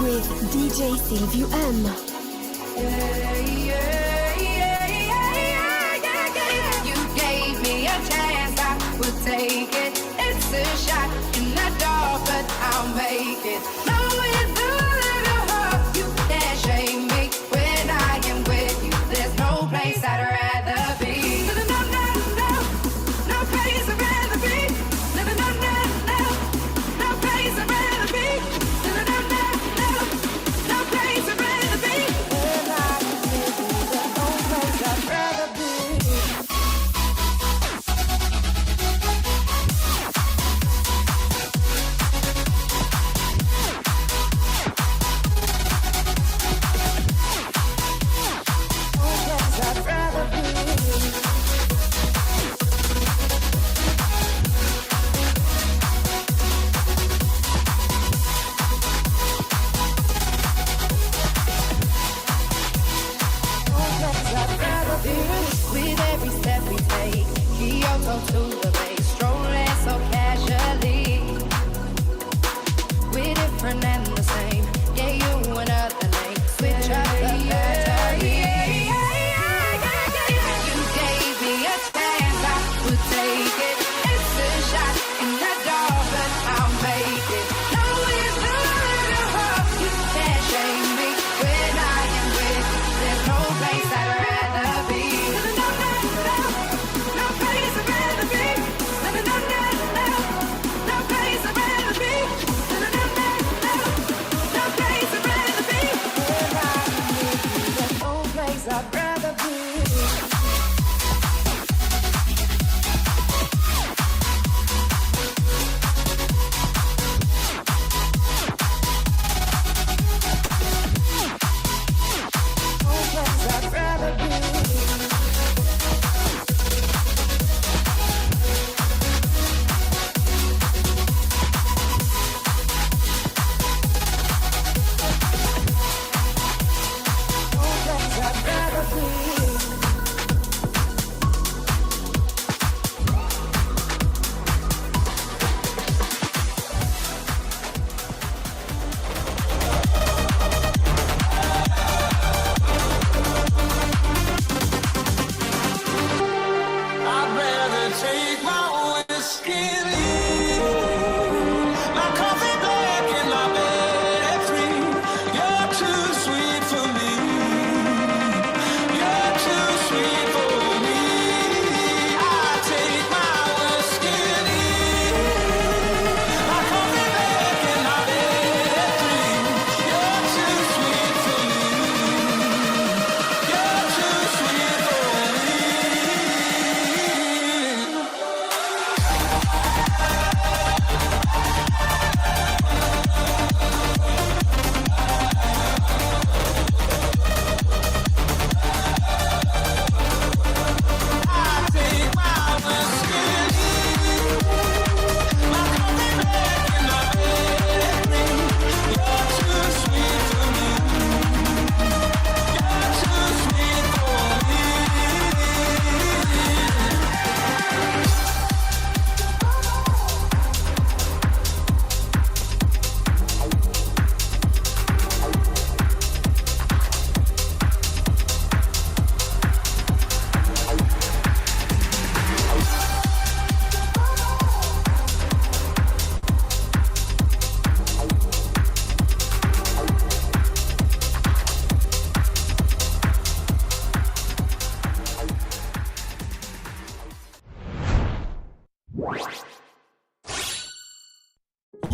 with DJ Silvio M. You gave me a chance, I would take it. It's a shot in the dark, but I'll make it. No, it's a little hard. You can't shame me when I am with you. There's no place I'd rather be. No place I'd rather be. No place I'd rather be. No place I'd rather be. When I am with you, there's no place I'd rather be. With every step we take, Kyoto to the bay, strolling so casually. We're different and the same. Yeah, you another name. Switch up the battery. You gave me a chance, I would take it. It's a shot in the dark, but I'll make it. No, it's a little hard. You can't shame me when I am with you. There's no place I'd rather be. No place I'd rather be. No place I'd rather be. No place I'd rather be. When I'm with you, there's no place I'd rather be.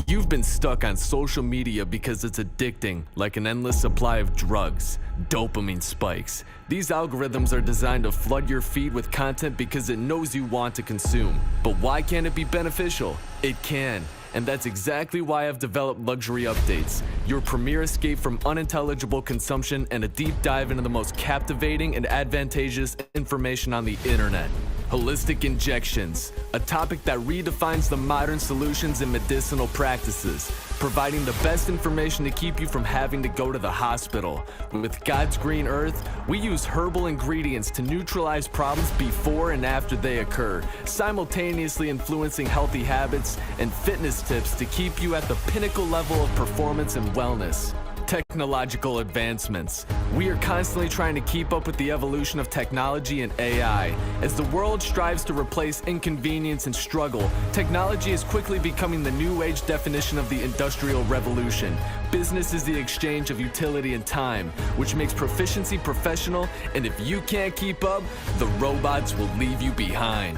You've been stuck on social media because it's addicting, like an endless supply of drugs, dopamine spikes. These algorithms are designed to flood your feed with content because it knows you want to consume. But why can't it be beneficial? It can. And that's exactly why I've developed Luxury Updates, your premier escape from unintelligible consumption and a deep dive into the most captivating and advantageous information on the internet. Holistic injections, a topic that redefines the modern solutions in medicinal practices, providing the best information to keep you from having to go to the hospital. With God's Green Earth, we use herbal ingredients to neutralize problems before and after they occur, simultaneously influencing healthy habits and fitness tips to keep you at the pinnacle level of performance and wellness. technological advancements. We are constantly trying to keep up with the evolution of technology and AI. As the world strives to replace inconvenience and struggle, technology is quickly becoming the new age definition of the Industrial Revolution. Business is the exchange of utility and time, which makes proficiency professional, and if you can't keep up, the robots will leave you behind.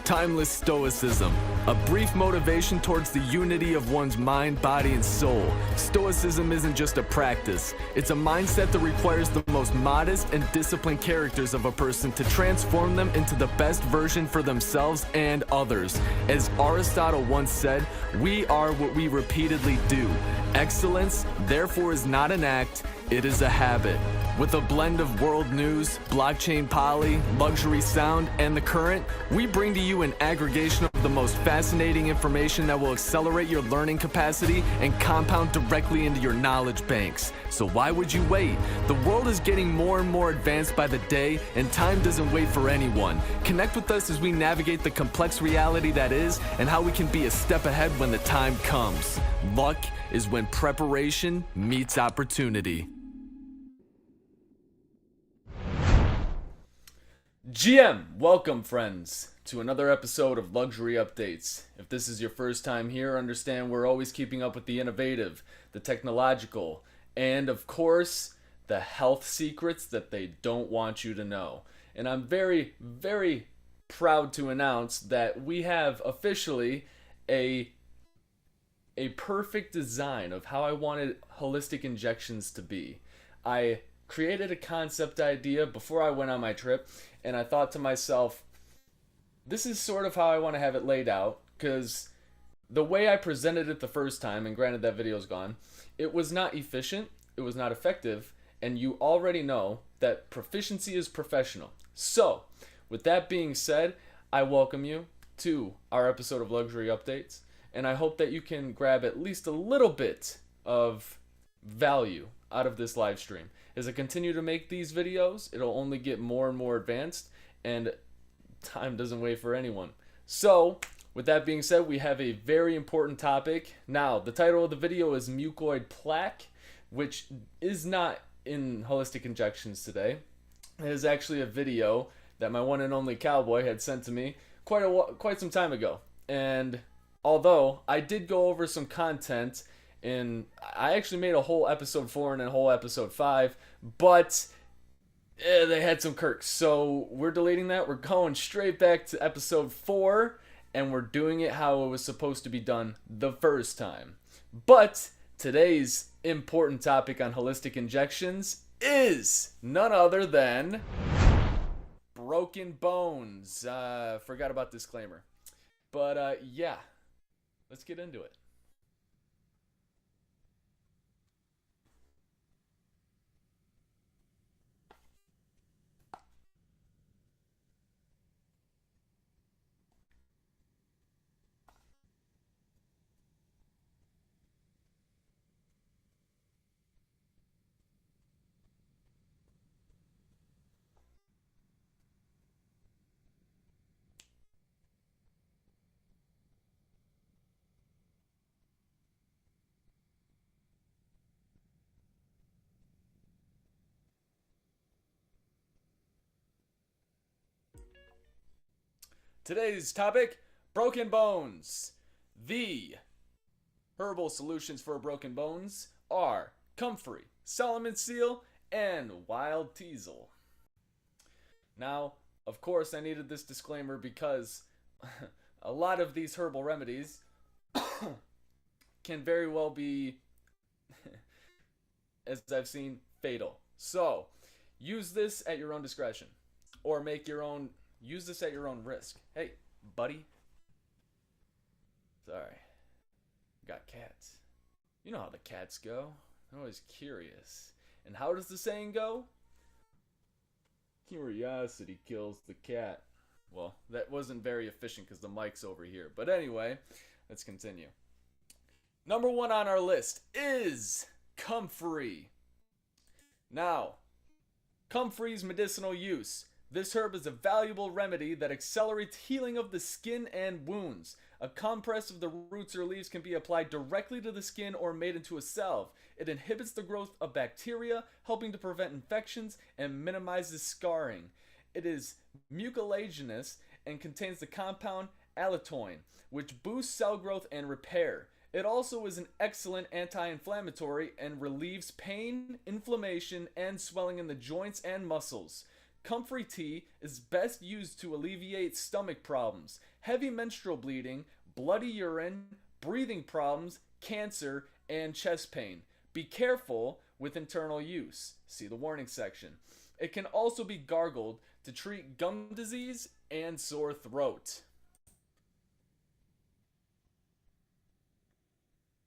Timeless Stoicism, a brief motivation towards the unity of one's mind, body, and soul. Stoicism isn't just a practice. It's a mindset that requires the most modest and disciplined characters of a person to transform them into the best version for themselves and others. As Aristotle once said, we are what we repeatedly do. Excellence, therefore, is not an act, it is a habit. With a blend of world news, blockchain poly, luxury sound, and the current, we bring to you an aggregation of the most fascinating information that will accelerate your learning capacity and compound directly into your knowledge banks. So why would you wait? The world is getting more and more advanced by the day, and time doesn't wait for anyone. Connect with us as we navigate the complex reality that is, and how we can be a step ahead when the time comes. Luck is when preparation meets opportunity. GM, welcome friends to another episode of Luxury Updates. If this is your first time here, understand we're always keeping up with the innovative, the technological, and of course, the health secrets that they don't want you to know. And I'm very, very proud to announce that we have officially a perfect design of how I wanted holistic injections to be. I created a concept idea before I went on my trip, and I thought to myself, this is sort of how I want to have it laid out, because the way I presented it the first time, and granted that video's gone, it was not efficient, it was not effective, and you already know that proficiency is professional. So, with that being said, I welcome you to our episode of Luxury Updates, and I hope that you can grab at least a little bit of value out of this live stream. As I continue to make these videos, it'll only get more and more advanced, and time doesn't wait for anyone. So, with that being said, we have a very important topic. Now, the title of the video is Mucoid Plaque, which is not in holistic injections today. It is actually a video that my one and only cowboy had sent to me quite some time ago. And although I did go over some content, and I actually made a whole episode 4 and a whole episode 5, but they had some quirks. So we're deleting that. We're going straight back to episode 4, and we're doing it how it was supposed to be done the first time. But today's important topic on holistic injections is none other than broken bones. Forgot about disclaimer. But yeah, let's get into it. Today's topic, broken bones. The herbal solutions for broken bones are comfrey, Solomon seal, and wild teasel. Now, of course, I needed this disclaimer because a lot of these herbal remedies can very well be, as I've seen, fatal. So, use this at your own discretion, or use this at your own risk. Hey, buddy. Sorry. Got cats. You know how the cats go. I'm always curious. And how does the saying go? Curiosity kills the cat. Well, that wasn't very efficient because the mic's over here. But anyway, let's continue. Number 1 on our list is comfrey. Now, comfrey's medicinal use. This herb is a valuable remedy that accelerates healing of the skin and wounds. A compress of the roots or leaves can be applied directly to the skin or made into a salve. It inhibits the growth of bacteria, helping to prevent infections and minimizes scarring. It is mucilaginous and contains the compound allantoin, which boosts cell growth and repair. It also is an excellent anti-inflammatory and relieves pain, inflammation, and swelling in the joints and muscles. Comfrey tea is best used to alleviate stomach problems, heavy menstrual bleeding, bloody urine, breathing problems, cancer, and chest pain. Be careful with internal use. See the warning section. It can also be gargled to treat gum disease and sore throat.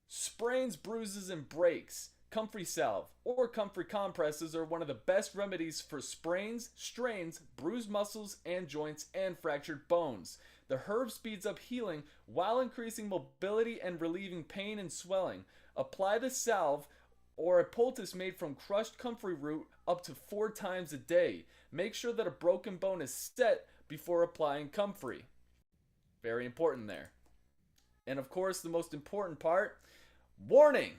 Sprains, bruises, and breaks. Comfrey salve or comfrey compresses are one of the best remedies for sprains, strains, bruised muscles and joints, and fractured bones. The herb speeds up healing while increasing mobility and relieving pain and swelling. Apply the salve or a poultice made from crushed comfrey root up to 4 times a day. Make sure that a broken bone is set before applying comfrey. Very important there. And of course, the most important part, warning!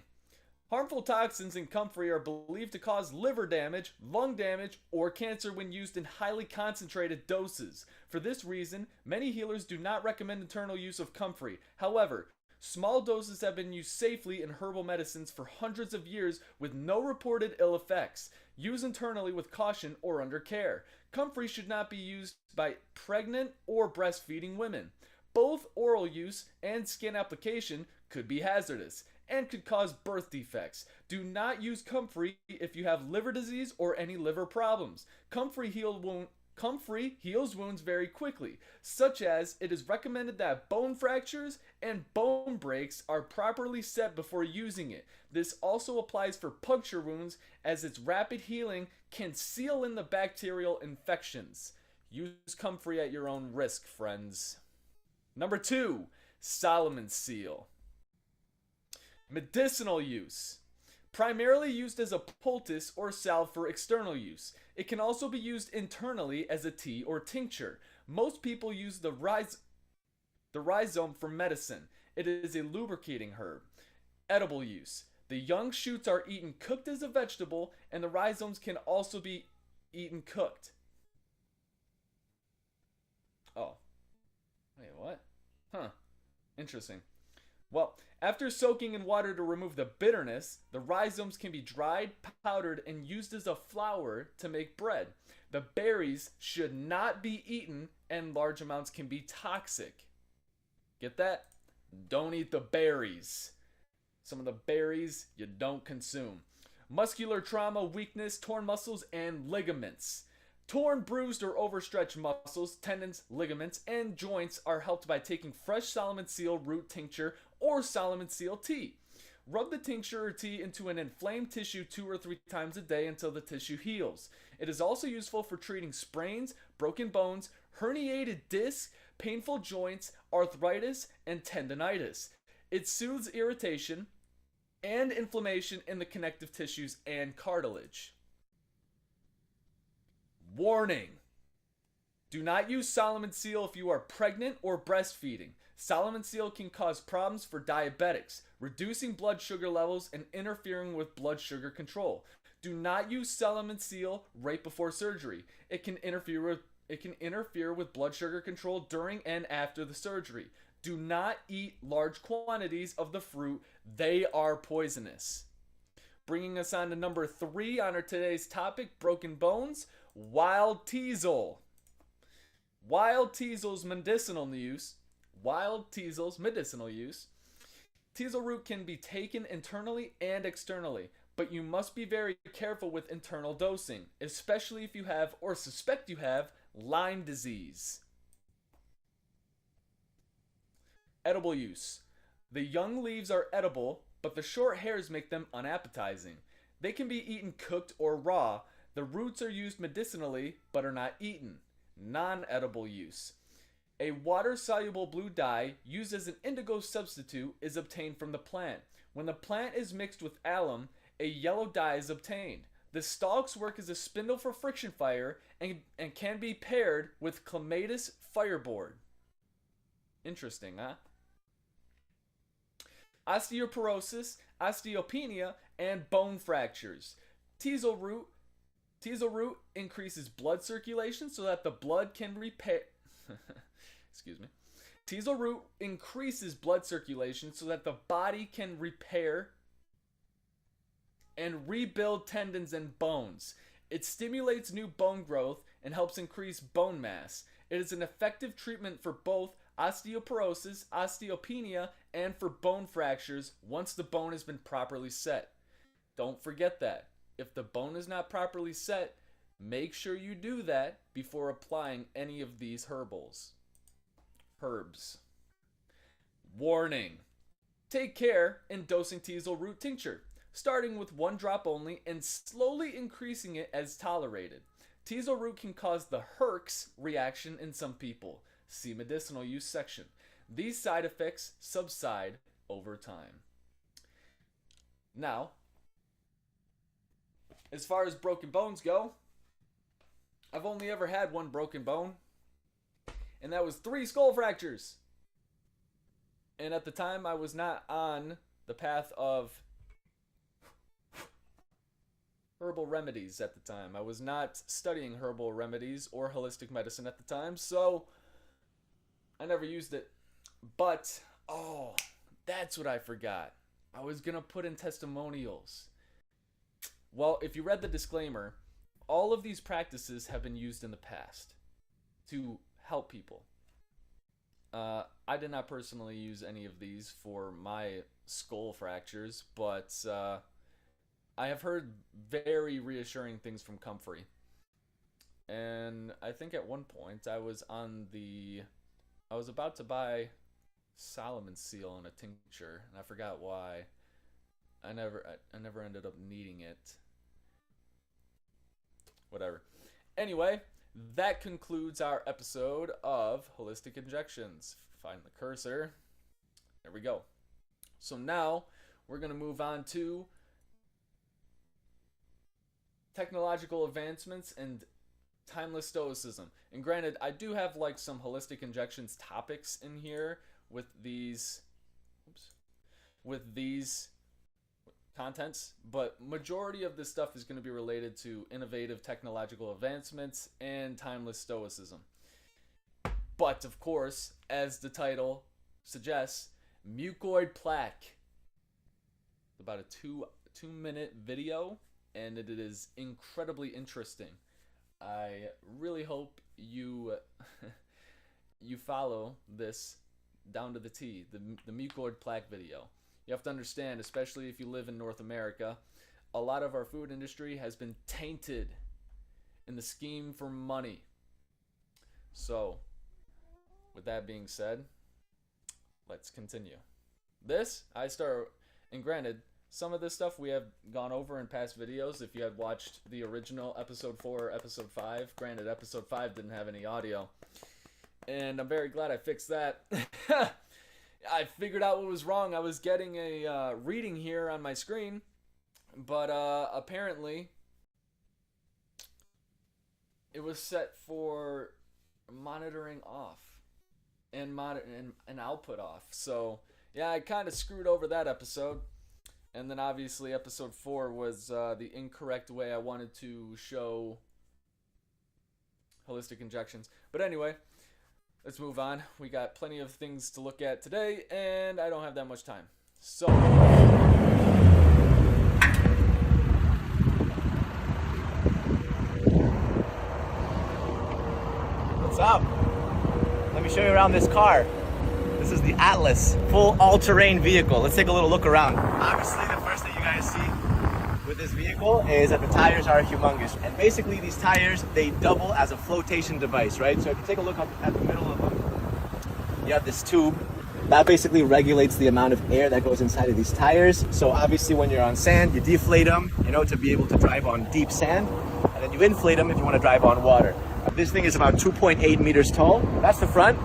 Harmful toxins in comfrey are believed to cause liver damage, lung damage, or cancer when used in highly concentrated doses. For this reason, many healers do not recommend internal use of comfrey. However, small doses have been used safely in herbal medicines for hundreds of years with no reported ill effects. Use internally with caution or under care. Comfrey should not be used by pregnant or breastfeeding women. Both oral use and skin application could be hazardous and could cause birth defects. Do not use comfrey if you have liver disease or any liver problems. Comfrey heals wounds very quickly, such as it is recommended that bone fractures and bone breaks are properly set before using it. This also applies for puncture wounds, as its rapid healing can seal in the bacterial infections. Use comfrey at your own risk, friends. Number 2, Solomon's seal. Medicinal use. Primarily used as a poultice or salve for external use. It can also be used internally as a tea or tincture. Most people use the rhizome for medicine. It is a lubricating herb. Edible use. The young shoots are eaten cooked as a vegetable, and the rhizomes can also be eaten cooked. Oh. Wait, what? Huh. Interesting. Well, after soaking in water to remove the bitterness, the rhizomes can be dried, powdered, and used as a flour to make bread. The berries should not be eaten, and large amounts can be toxic. Get that? Don't eat the berries. Some of the berries you don't consume. Muscular trauma, weakness, torn muscles, and ligaments. Torn, bruised, or overstretched muscles, tendons, ligaments, and joints are helped by taking fresh Solomon seal root tincture or Solomon seal tea. Rub the tincture or tea into an inflamed tissue 2 or 3 times a day until the tissue heals. It is also useful for treating sprains, broken bones, herniated discs, painful joints, arthritis, and tendonitis. It soothes irritation and inflammation in the connective tissues and cartilage. Warning! Do not use Solomon seal if you are pregnant or breastfeeding. Solomon seal can cause problems for diabetics, reducing blood sugar levels and interfering with blood sugar control. Do not use Solomon seal right before surgery. It can interfere with blood sugar control during and after the surgery. Do not eat large quantities of the fruit. They are poisonous. Bringing us on to number 3 on our today's topic, broken bones. Wild teasel. Wild teasel's medicinal use. Teasel root can be taken internally and externally, but you must be very careful with internal dosing, especially if you have or suspect you have Lyme disease. Edible use. The young leaves are edible, but the short hairs make them unappetizing. They can be eaten cooked or raw. The roots are used medicinally, but are not eaten. Non-edible use. A water-soluble blue dye used as an indigo substitute is obtained from the plant. When the plant is mixed with alum, a yellow dye is obtained. The stalks work as a spindle for friction fire and can be paired with clematis fireboard. Interesting, huh? Osteoporosis, osteopenia, and bone fractures. Teasel root increases blood circulation so that the blood can repair. Excuse me. Teasel root increases blood circulation so that the body can repair and rebuild tendons and bones. It stimulates new bone growth and helps increase bone mass. It is an effective treatment for both osteoporosis, osteopenia, and for bone fractures once the bone has been properly set. Don't forget that. If the bone is not properly set, make sure you do that before applying any of these herbs. Warning. Take care in dosing teasel root tincture, starting with 1 drop only and slowly increasing it as tolerated. Teasel root can cause the Herx reaction in some people. See medicinal use section. These side effects subside over time. Now, as far as broken bones go, I've only ever had 1 broken bone, and that was 3 skull fractures. And at the time, I was not on the path of herbal remedies at the time. I was not studying herbal remedies or holistic medicine at the time, so I never used it. But, oh, that's what I forgot. I was going to put in testimonials. Well, if you read the disclaimer, all of these practices have been used in the past to help people. I did not personally use any of these for my skull fractures, but I have heard very reassuring things from Comfrey. And I think at one point I was about to buy Solomon seal in a tincture, and I forgot why. I never ended up needing it. Whatever. Anyway, that concludes our episode of Holistic Injections. Find the cursor. There we go. So now we're going to move on to technological advancements and timeless stoicism. And granted, I do have like some holistic injections topics in here with these contents, but majority of this stuff is going to be related to innovative technological advancements and timeless stoicism. But of course, as the title suggests, Mucoid Plaque. About a 2-minute video, and it is incredibly interesting. I really hope you follow this down to the T, the Mucoid Plaque video. You have to understand, especially if you live in North America, a lot of our food industry has been tainted in the scheme for money. So, with that being said, let's continue. And granted, some of this stuff we have gone over in past videos. If you had watched the original episode 4 or episode 5, granted episode 5 didn't have any audio. And I'm very glad I fixed that. I figured out what was wrong. I was getting a reading here on my screen, but apparently it was set for monitoring off and output off. So yeah, I kind of screwed over that episode. And then obviously episode 4 was the incorrect way I wanted to show holistic injections. But anyway, let's move on. We got plenty of things to look at today, and I don't have that much time. So, what's up? Let me show you around this car. This is the Atlas, full all-terrain vehicle. Let's take a little look around. Obviously, the first thing you guys see with this vehicle is that the tires are humongous. And basically, these tires, they double as a flotation device, right? So if you take a look up at the middle of them, you have this tube. That basically regulates the amount of air that goes inside of these tires. So obviously, when you're on sand, you deflate them, to be able to drive on deep sand. And then you inflate them if you want to drive on water. This thing is about 2.8 meters tall. That's the front.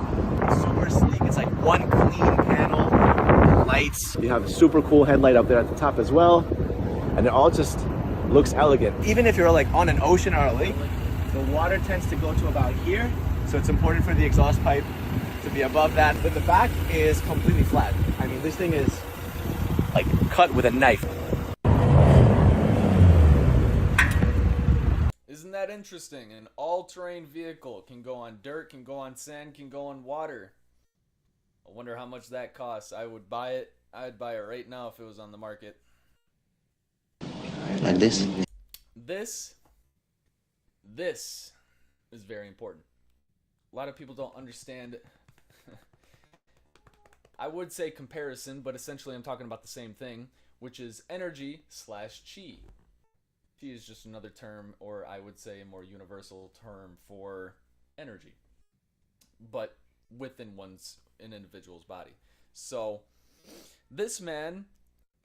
Super sleek. It's like one clean panel. Lights. You have a super cool headlight up there at the top as well. And they're all just looks elegant. Even if you're like on an ocean or a lake, the water tends to go to about here. So it's important for the exhaust pipe to be above that. But the back is completely flat. I mean, this thing is like cut with a knife. Isn't that interesting? An all-terrain vehicle can go on dirt, can go on sand, can go on water. I wonder how much that costs. I would buy it. I'd buy it right now if it was on the market. Like this? This is very important. A lot of people don't understand. I would say comparison, but essentially I'm talking about the same thing, which is energy / chi. Chi is just another term, or I would say a more universal term for energy, but within an individual's body. So this man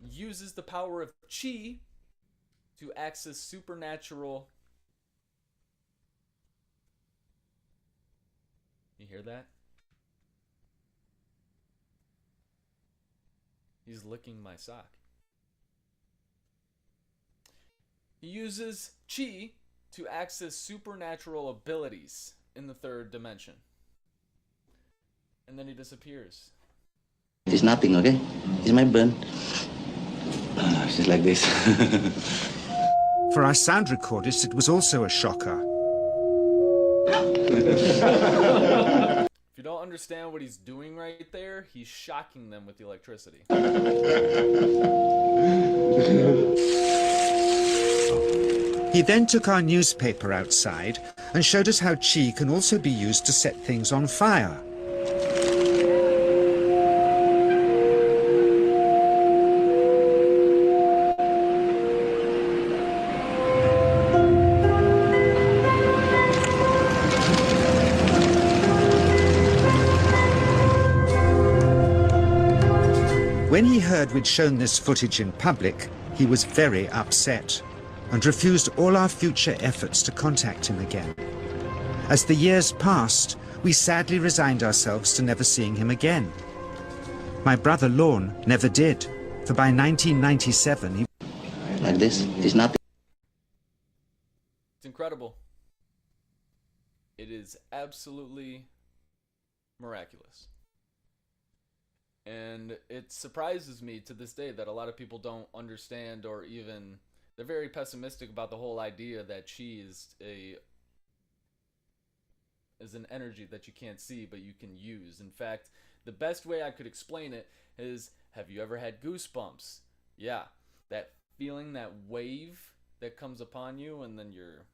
uses the power of chi to access supernatural. You hear that? He's licking my sock. He uses chi to access supernatural abilities in the third dimension. And then he disappears. It's nothing, okay? It's my burn. It's just like this. For our sound recordist, it was also a shocker. If you don't understand what he's doing right there, he's shocking them with the electricity. He then took our newspaper outside and showed us how chi can also be used to set things on fire. When he heard we'd shown this footage in public, he was very upset and refused all our future efforts to contact him again. As the years passed, we sadly resigned ourselves to never seeing him again. My brother Lorne never did, for by 1997 he... Like this? It's nothing. It's incredible. It is absolutely miraculous. And it surprises me to this day that a lot of people don't understand, or even they're very pessimistic about the whole idea that chi is an energy that you can't see but you can use. In fact, the best way I could explain it is, have you ever had goosebumps? Yeah, that feeling, that wave that comes upon you and then your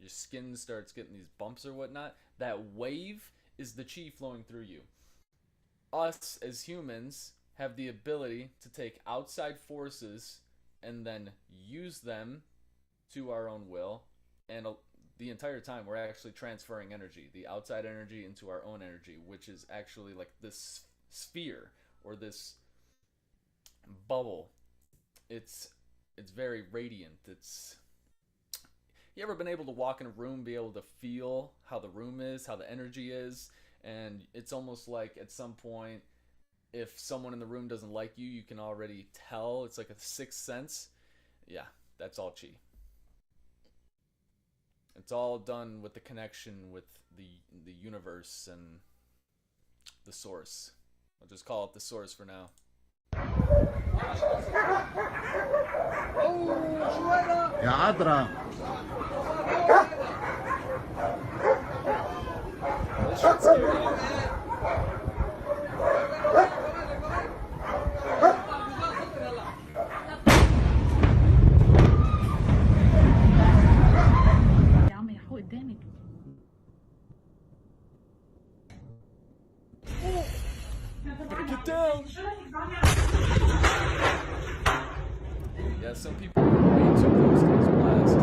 skin starts getting these bumps or whatnot. That wave is the chi flowing through you. Us as humans have the ability to take outside forces and then use them to our own will, and the entire time we're actually transferring energy, the outside energy into our own energy, which is actually like this sphere or this bubble. It's very radiant. You ever been able to walk in a room, be able to feel how the room is, how the energy is? And it's almost like at some point, if someone in the room doesn't like you, you can already tell. It's like a sixth sense. Yeah, that's all chi. It's all done with the connection with the universe and the source. I'll just call it the source for now. يا عذرا. This should scare you. Get down! Yeah, some people are way too close to this blast.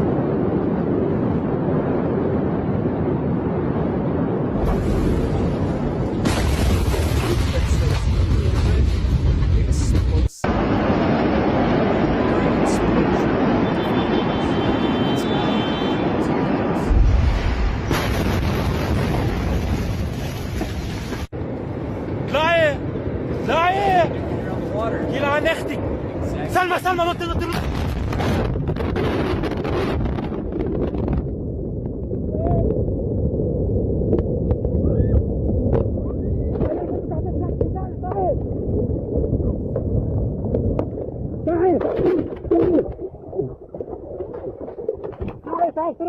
سلمى نط There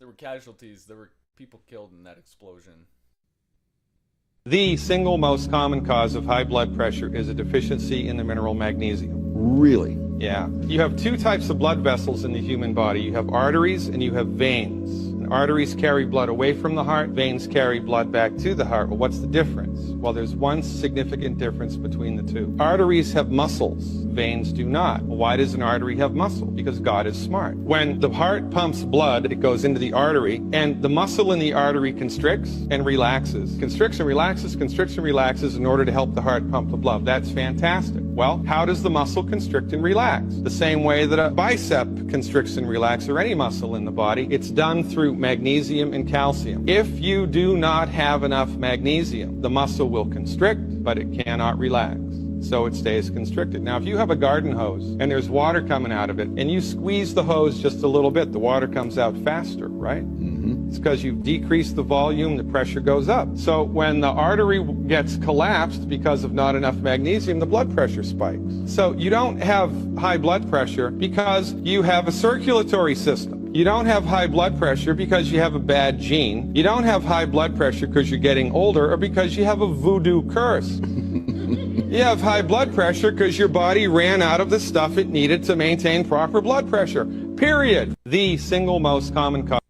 were casualties. There were people killed in that explosion. The single most common cause of high blood pressure is a deficiency in the mineral magnesium. Really? Yeah. You have two types of blood vessels in the human body. You have arteries and you have veins. And arteries carry blood away from the heart. Veins carry blood back to the heart. Well, what's the difference? Well, there's one significant difference between the two. Arteries have muscles. Veins do not. Well, why does an artery have muscle? Because God is smart. When the heart pumps blood, it goes into the artery, and the muscle in the artery constricts and relaxes. Constricts and relaxes in order to help the heart pump the blood. That's fantastic. Well, how does the muscle constrict and relax? The same way that a bicep constricts and relaxes, or any muscle in the body. It's done through magnesium and calcium. If you do not have enough magnesium, the muscle will constrict, but it cannot relax. So it stays constricted. Now, if you have a garden hose and there's water coming out of it, and you squeeze the hose just a little bit, the water comes out faster, right? It's because you've decreased the volume, the pressure goes up. So when the artery gets collapsed because of not enough magnesium, the blood pressure spikes. So you don't have high blood pressure because you have a circulatory system. You don't have high blood pressure because you have a bad gene. You don't have high blood pressure because you're getting older or because you have a voodoo curse. You have high blood pressure because your body ran out of the stuff it needed to maintain proper blood pressure. Period. The single most common cause.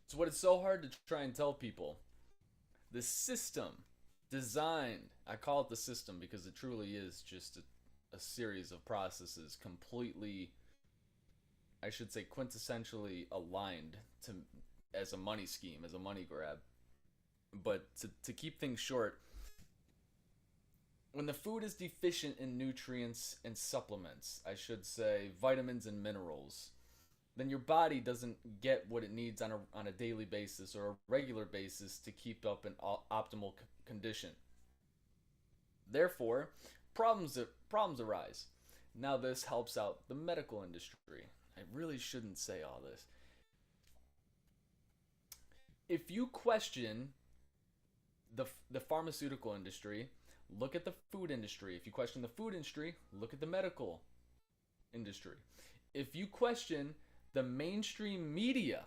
It's what it's so hard to try and tell people. The system designed, I call it the system because it truly is just a series of processes completely, I should say quintessentially aligned to as a money scheme, as a money grab. But to keep things short, when the food is deficient in nutrients and supplements, I should say vitamins and minerals, then your body doesn't get what it needs on a daily basis or a regular basis to keep up an optimal condition. Therefore, problems arise. Now this helps out the medical industry. I really shouldn't say all this. If you question the pharmaceutical industry, look at the food industry. If you question the food industry, look at the medical industry. If you question the mainstream media,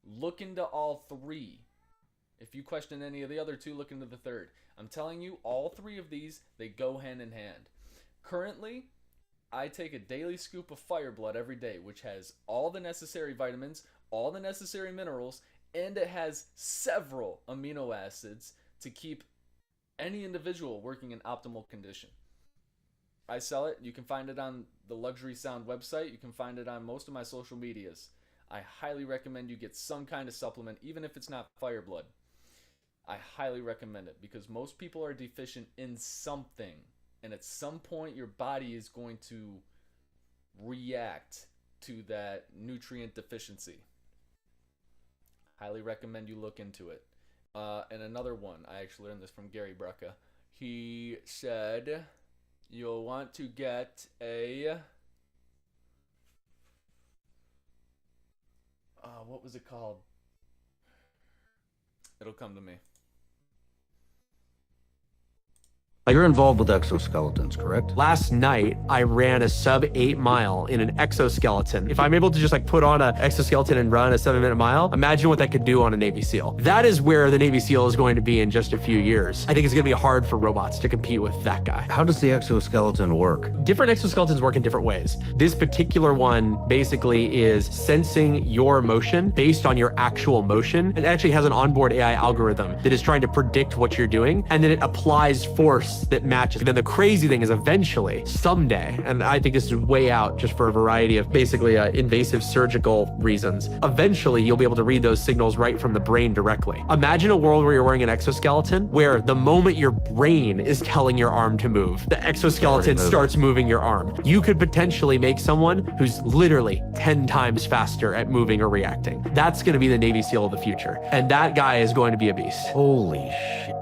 look into all three. If you question any of the other two, look into the third. I'm telling you, all three of these, they go hand in hand. Currently, I take a daily scoop of Fire Blood every day, which has all the necessary vitamins, all the necessary minerals, and it has several amino acids to keep any individual working in optimal condition. I sell it. You can find it on the Luxury Sound website. You can find it on most of my social medias. I highly recommend you get some kind of supplement, even if it's not Fire Blood. I highly recommend it because most people are deficient in something. And at some point, your body is going to react to that nutrient deficiency. Highly recommend you look into it. And another one, I actually learned this from Gary Brecka. He said, you'll want to get a, what was it called? It'll come to me. You're involved with exoskeletons, correct? Last night, I ran a sub 8 mile in an exoskeleton. If I'm able to just put on an exoskeleton and run a 7-minute mile, imagine what that could do on a Navy SEAL. That is where the Navy SEAL is going to be in just a few years. I think it's going to be hard for robots to compete with that guy. How does the exoskeleton work? Different exoskeletons work in different ways. This particular one basically is sensing your motion based on your actual motion. It actually has an onboard AI algorithm that is trying to predict what you're doing, and then it applies force that matches. And then the crazy thing is eventually, someday, and I think this is way out just for a variety of basically invasive surgical reasons, eventually you'll be able to read those signals right from the brain directly. Imagine a world where you're wearing an exoskeleton where the moment your brain is telling your arm to move, the exoskeleton starts moving your arm. You could potentially make someone who's literally 10 times faster at moving or reacting. That's going to be the Navy SEAL of the future. And that guy is going to be a beast. Holy shit.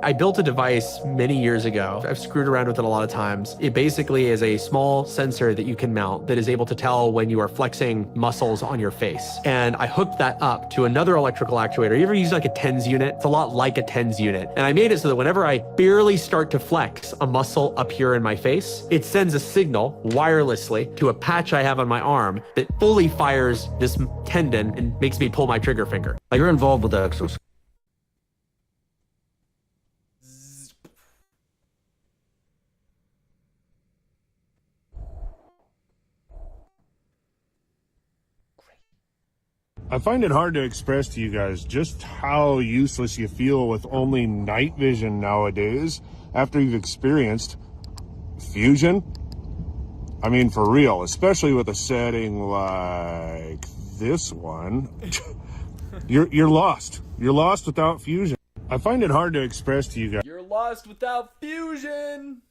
I built a device many years ago. I've screwed around with it a lot of times. It basically is a small sensor that you can mount that is able to tell when you are flexing muscles on your face. And I hooked that up to another electrical actuator. You ever use like a TENS unit? It's a lot like a TENS unit. And I made it so that whenever I barely start to flex a muscle up here in my face, it sends a signal wirelessly to a patch I have on my arm that fully fires this tendon and makes me pull my trigger finger. You're involved with exoskeletons. I find it hard to express to you guys just how useless you feel with only night vision nowadays after you've experienced fusion. I mean, for real, especially with a setting like this one. You're lost. You're lost without fusion. I find it hard to express to you guys. You're lost without fusion.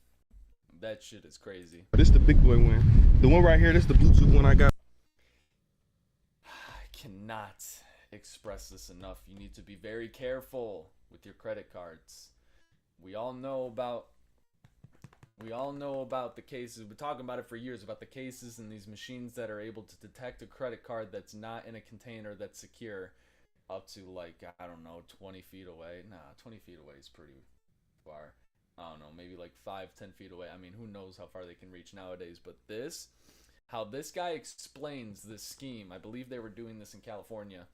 That shit is crazy. This is the big boy one. The one right here, this is the Bluetooth one I got. Cannot express this enough. You need to be very careful with your credit cards. We all know about the cases. We've been talking about it for years, about the cases and these machines that are able to detect a credit card that's not in a container that's secure up to, like, I don't know, 20 feet away. Nah, 20 feet away is pretty far. I don't know, maybe like 5-10 feet away. I mean, who knows how far they can reach nowadays. But this, how this guy explains this scheme, I believe they were doing this in California.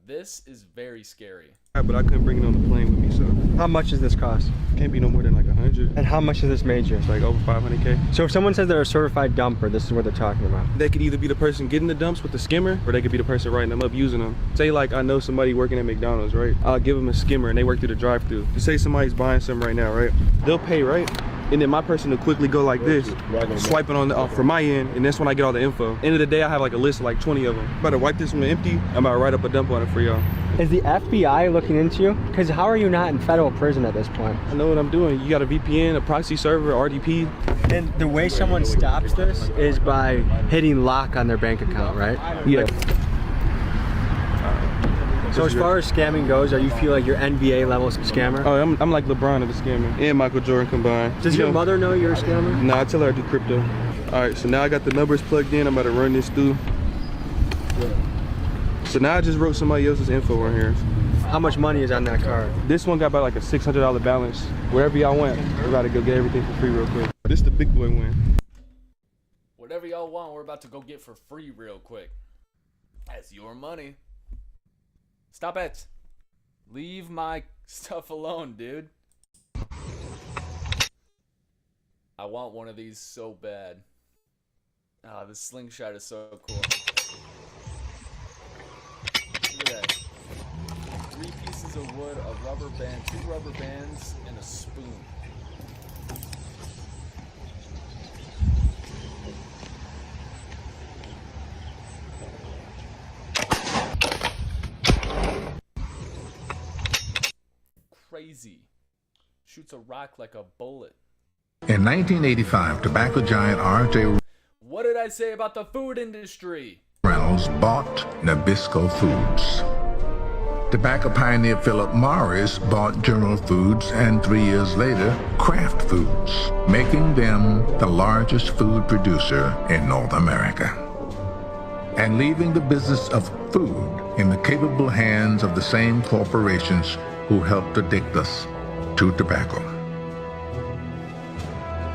This is very scary. But I couldn't bring it on the plane with me, so. How much does this cost? Can't be no more than like 100. And how much does this made you? It's like over 500K. So if someone says they're a certified dumper, this is what they're talking about. They could either be the person getting the dumps with the skimmer, or they could be the person writing them up using them. Say like I know somebody working at McDonald's, right? I'll give them a skimmer and they work through the drive-thru. You say somebody's buying something right now, right? They'll pay, right? And then my person will quickly go like this, swiping on the from my end, and that's when I get all the info. End of the day, I have like a list of like 20 of them. I'm about to wipe this one empty. I'm about to write up a dump on it for y'all. Is the FBI looking into you? Because how are you not in federal prison at this point? I know what I'm doing. You got a VPN, a proxy server, RDP. And the way someone stops this is by hitting lock on their bank account, right? Yeah. So as far as scamming goes, are you feel like you're NBA level scammer? Oh, I'm like LeBron of the scammer and Michael Jordan combined. Does your mother know you're a scammer? Nah, I tell her I do crypto. All right, so now I got the numbers plugged in. I'm about to run this through. So now I just wrote somebody else's info on here. How much money is on that card? This one got about like a $600 balance. Wherever y'all went, we're about to go get everything for free real quick. This is the big boy one. Whatever y'all want, we're about to go get for free real quick. That's your money. Stop it. Leave my stuff alone, dude. I want one of these so bad. Ah, this slingshot is so cool. Look at that. 3 pieces of wood, a rubber band, 2 rubber bands, and a spoon. Crazy. Shoots a rock like a bullet. In 1985, tobacco giant R.J. What did I say about the food industry? Reynolds bought Nabisco Foods. Tobacco pioneer Philip Morris bought General Foods and 3 years later, Kraft Foods, making them the largest food producer in North America. And leaving the business of food in the capable hands of the same corporations who helped addict us to tobacco.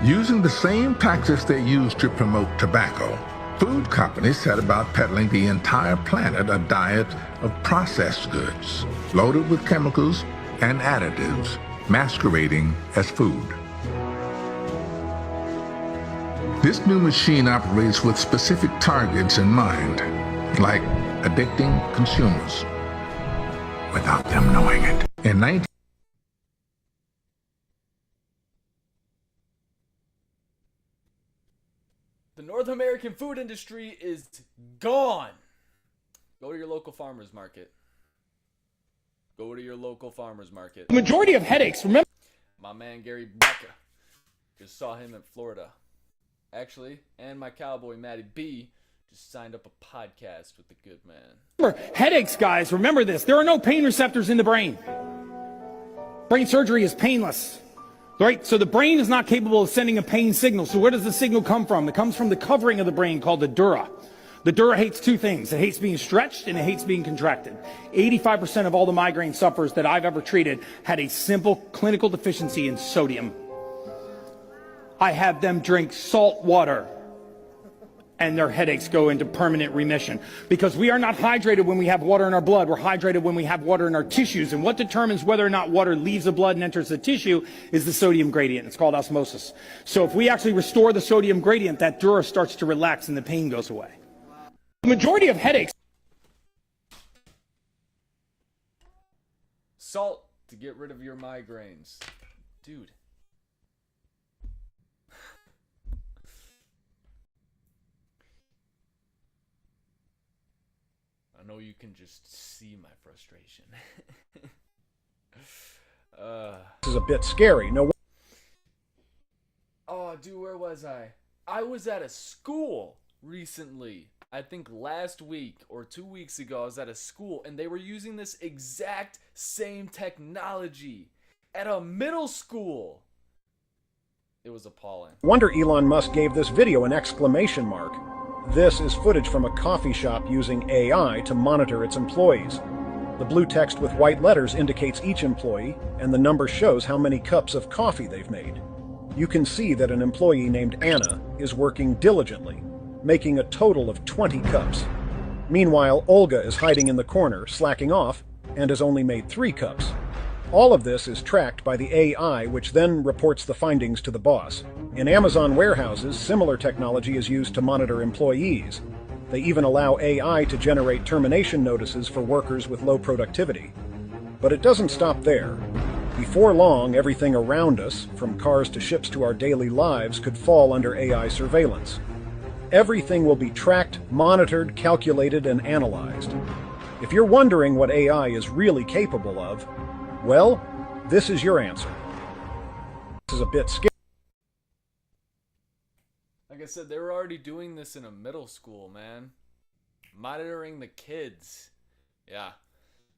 Using the same tactics they used to promote tobacco, food companies set about peddling the entire planet a diet of processed goods, loaded with chemicals and additives, masquerading as food. This new machine operates with specific targets in mind, like addicting consumers, without them knowing it. In The North American food industry is gone. Go to your local farmer's market. Go to your local farmer's market. The majority of headaches, remember? My man Gary Becca. Just saw him in Florida. Actually, and my cowboy Matty B just signed up a podcast with the good man. Headaches, guys, remember this. There are no pain receptors in the brain. Brain surgery is painless, right? So the brain is not capable of sending a pain signal. So where does the signal come from? It comes from the covering of the brain called the dura. The dura hates two things. It hates being stretched and it hates being contracted. 85% of all the migraine sufferers that I've ever treated had a simple clinical deficiency in sodium. I have them drink salt water and their headaches go into permanent remission. Because we are not hydrated when we have water in our blood. We're hydrated when we have water in our tissues. And what determines whether or not water leaves the blood and enters the tissue is the sodium gradient. It's called osmosis. So if we actually restore the sodium gradient, that dura starts to relax and the pain goes away. The majority of headaches. Salt to get rid of your migraines. Dude. I know you can just see my frustration. This is a bit scary. No. Oh, dude, where was I? I was at a school recently. I think last week or 2 weeks ago, I was at a school and they were using this exact same technology at a middle school. It was appalling. Wonder Elon Musk gave this video an exclamation mark. This is footage from a coffee shop using AI to monitor its employees. The blue text with white letters indicates each employee, and the number shows how many cups of coffee they've made. You can see that an employee named Anna is working diligently, making a total of 20 cups. Meanwhile, Olga is hiding in the corner, slacking off, and has only made 3 cups. All of this is tracked by the AI, which then reports the findings to the boss. In Amazon warehouses, similar technology is used to monitor employees. They even allow AI to generate termination notices for workers with low productivity. But it doesn't stop there. Before long, everything around us, from cars to ships to our daily lives, could fall under AI surveillance. Everything will be tracked, monitored, calculated, and analyzed. If you're wondering what AI is really capable of, well, this is your answer. This is a bit scary. Like I said, they were already doing this in a middle school, man. Monitoring the kids. Yeah,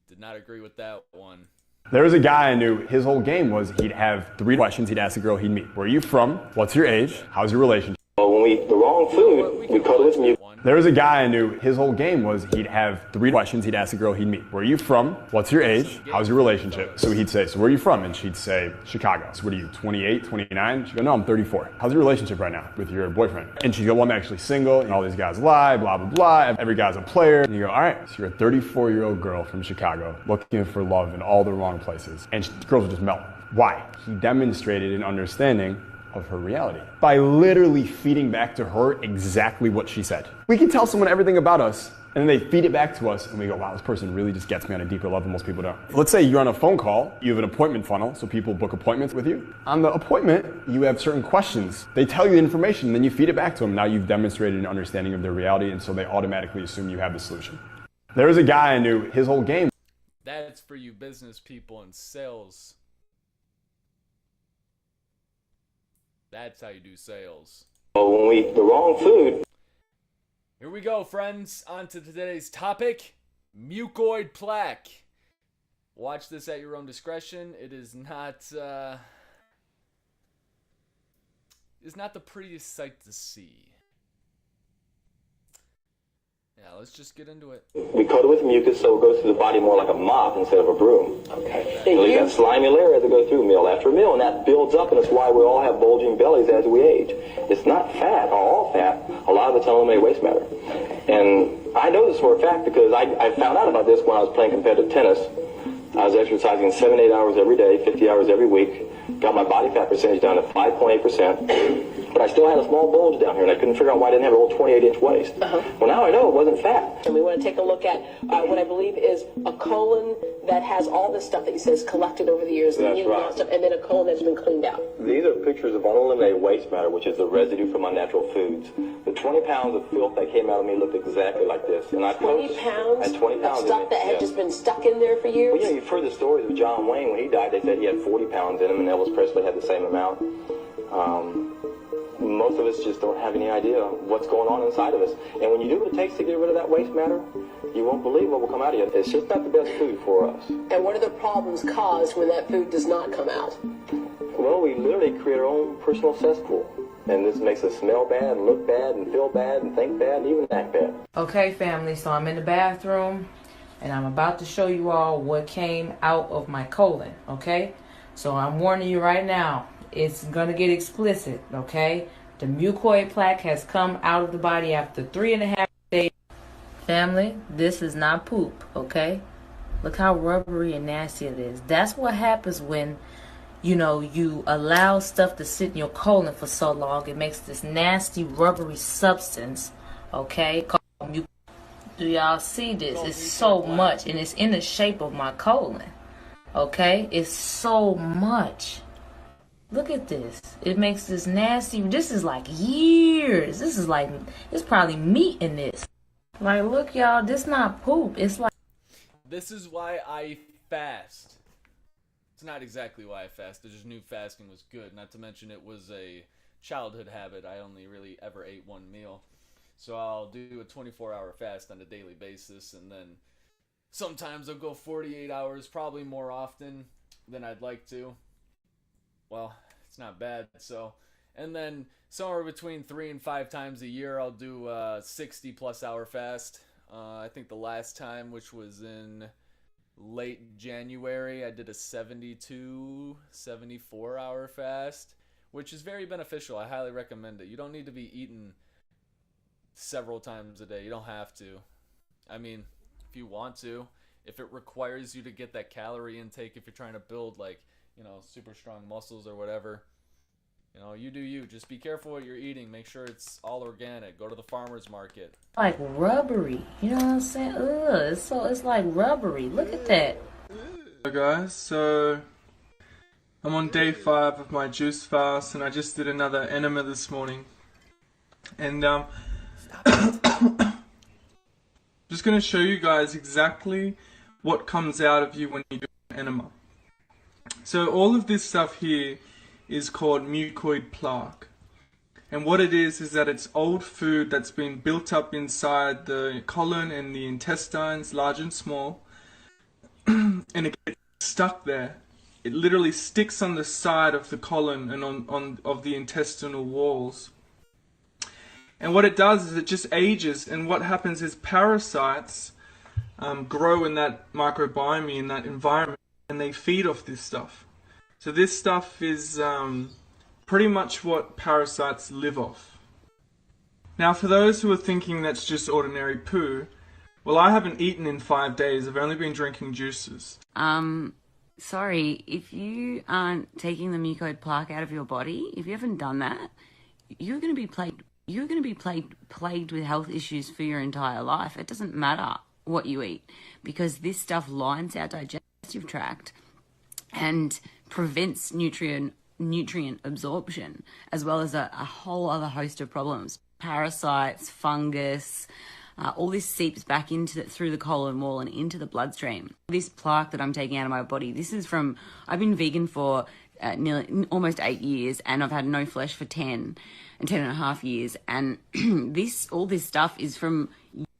did not agree with that one. There was a guy I knew, his whole game was he'd have 3 questions he'd ask the girl he'd meet. Where are you from? What's your age? How's your relationship? When we eat the wrong food, we call it mucoid. There was a guy I knew, his whole game was he'd have 3 questions he'd ask the girl he'd meet. Where are you from? What's your age? How's your relationship? So he'd say, so where are you from? And she'd say, Chicago. So what are you, 28, 29? She'd go, no, I'm 34. How's your relationship right now with your boyfriend? And she'd go, well, I'm actually single, and all these guys lie, blah, blah, blah. Every guy's a player. And you go, all right, so you're a 34-year-old girl from Chicago looking for love in all the wrong places. And girls would just melt. Why? He demonstrated an understanding of her reality by literally feeding back to her exactly what she said. We can tell someone everything about us, and then they feed it back to us, and we go, wow, this person really just gets me on a deeper level most people don't. Let's say you're on a phone call, you have an appointment funnel, so people book appointments with you. On the appointment, you have certain questions. They tell you the information, and then you feed it back to them. Now you've demonstrated an understanding of their reality, and so they automatically assume you have the solution. There was a guy I knew, his whole game. That's for you business people and sales. That's how you do sales. When we eat the wrong food. Here we go, friends. On to today's topic. Mucoid plaque. Watch this at your own discretion. It is not the prettiest sight to see. Yeah, let's just get into it. We coat it with mucus so it goes through the body more like a mop instead of a broom. Okay. So you got slimy layer that goes through meal after meal, and that builds up, and it's why we all have bulging bellies as we age. It's not fat, or all fat. A lot of it's eliminated waste matter. And I know this for a fact because I found out about this when I was playing competitive tennis. I was exercising 7 to 8 hours every day, 50 hours every week. Got my body fat percentage down to 5.8%. But I still had a small bulge down here, and I couldn't figure out why I didn't have a little 28-inch waist. Well, now I know it wasn't fat. And we want to take a look at what I believe is a colon that has all this stuff that he says collected over the years. That's right. Stuff, and then a colon that's been cleaned out. These are pictures of uneliminated waste matter, which is the residue from unnatural foods. The 20 pounds of filth that came out of me looked exactly like this. And I 20 pounds? Had 20 pounds of stuff that had just been stuck in there for years? Well, yeah, you've heard the stories of John Wayne. When he died, they said he had 40 pounds in him, and Elvis Presley had the same amount. Most of us just don't have any idea what's going on inside of us. And when you do what it takes to get rid of that waste matter, You won't believe what will come out of you. It's just not the best food for us. And what are the problems caused when that food does not come out? Well, we literally create our own personal cesspool. And this makes us smell bad, look bad, and feel bad, and think bad, and even act bad. Okay, family, so I'm in the bathroom, and I'm about to show you all what came out of my colon, okay? So I'm warning you right now, it's going to get explicit, okay? The mucoid plaque has come out of the body after 3.5 days. Family, this is not poop, okay? Look how rubbery and nasty it is. That's what happens when, you know, you allow stuff to sit in your colon for so long. It makes this nasty rubbery substance, okay? Called mucoid. Do y'all see this? It's so much, and it's in the shape of my colon, okay? It's so much. Look at this. It makes this nasty, this is like years. This is like, it's probably meat in this. Like, look, y'all, this not poop. It's like. This is why I fast. It's not exactly why I fasted. I just knew fasting was good. Not to mention it was a childhood habit. I only really ever ate one meal. So I'll do a 24-hour fast on a daily basis. And then sometimes I'll go 48 hours, probably more often than I'd like to. Well, it's not bad. So, and then somewhere between 3 and 5 times a year, I'll do a 60-plus hour fast. I think the last time, which was in late January, I did a 72, 74-hour fast, which is very beneficial. I highly recommend it. You don't need to be eating several times a day. You don't have to. I mean, if you want to, if it requires you to get that calorie intake, if you're trying to build, like, you know, super strong muscles or whatever, you know, you do you. Just be careful what you're eating. Make sure it's all organic. Go to the farmer's market. Like rubbery. You know what I'm saying? Ugh, it's like rubbery. Look at that. Hi guys, so I'm on day 5 of my juice fast, and I just did another enema this morning. And just going to show you guys exactly what comes out of you when you do an enema. So all of this stuff here is called mucoid plaque. And what it is that it's old food that's been built up inside the colon and the intestines, large and small, and it gets stuck there. It literally sticks on the side of the colon and of the intestinal walls. And what it does is it just ages, and what happens is parasites grow in that microbiome, in that environment, and they feed off this stuff. So this stuff is pretty much what parasites live off. Now for those who are thinking that's just ordinary poo, well, I haven't eaten in 5 days. I've only been drinking juices. Sorry, if you aren't taking the mucoid plaque out of your body, if you haven't done that, you're going to be plagued with health issues for your entire life. It doesn't matter what you eat, because this stuff lines our digestive tract and prevents nutrient absorption, as well as a whole other host of problems. Parasites, fungus, all this seeps back through the colon wall and into the bloodstream. This plaque that I'm taking out of my body, this is from, I've been vegan for almost 8 years, and I've had no flesh for 10 and a half years. And all this stuff is from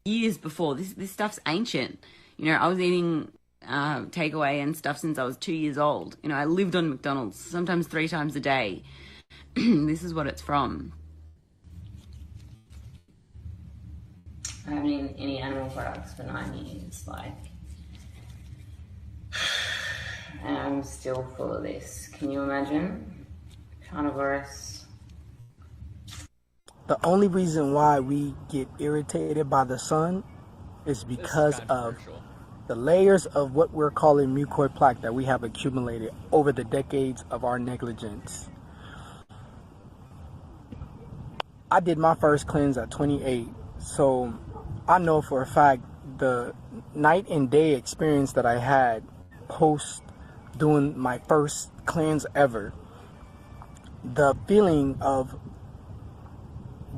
years before. This stuff's ancient. You know, I was eating takeaway and stuff since I was 2 years old. You know, I lived on McDonald's, sometimes 3 times a day. This is what it's from. I haven't eaten any animal products for 9 years, and I'm still full of this. Can you imagine? Carnivorous. The only reason why we get irritated by the sun is because of the layers of what we're calling mucoid plaque that we have accumulated over the decades of our negligence. I did my first cleanse at 28, so I know for a fact the night and day experience that I had post doing my first cleanse ever, the feeling of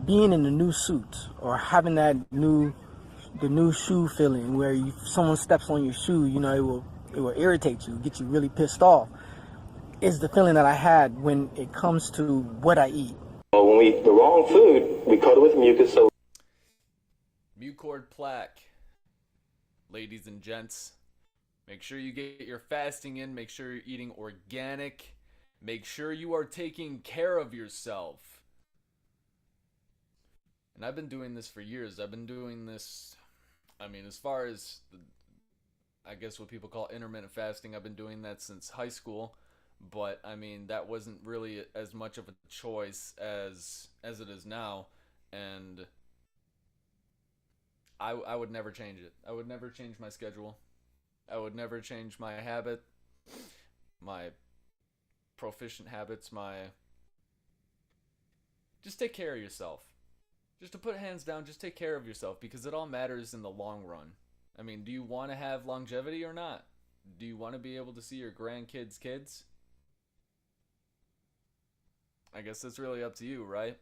being in the new suit or having the new shoe feeling where someone steps on your shoe, you know, it will irritate you, get you really pissed off, is the feeling that I had when it comes to what I eat. Well, when we eat the wrong food, we coat it with mucus. So Mucoid plaque. ladies and gents. Make sure you get your fasting in. Make sure you're eating organic. Make sure you are taking care of yourself. And I've been doing this for years. I've been doing this, I mean, as far as, I guess what people call intermittent fasting, I've been doing that since high school. But, I mean, that wasn't really as much of a choice as it is now. And I would never change it. I would never change my schedule. I would never change my habit, my proficient habits, just take care of yourself. Just to put hands down, just take care of yourself, because it all matters in the long run. I mean, do you want to have longevity or not? Do you want to be able to see your grandkids' kids? I guess that's really up to you, right?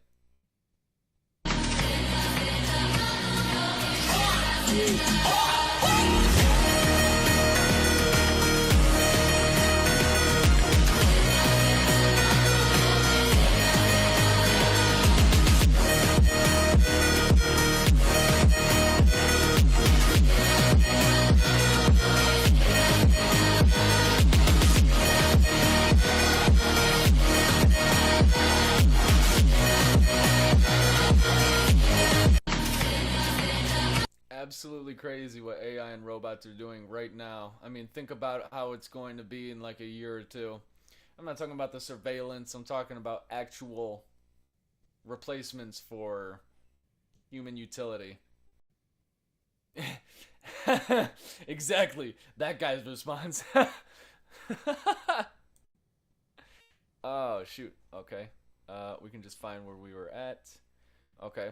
Absolutely crazy what AI and robots are doing right now. I mean, think about how it's going to be in like a year or two. I'm not talking about the surveillance. I'm talking about actual replacements for human utility. Exactly. That guy's response. Oh, shoot. Okay. We can just find where we were at. Okay.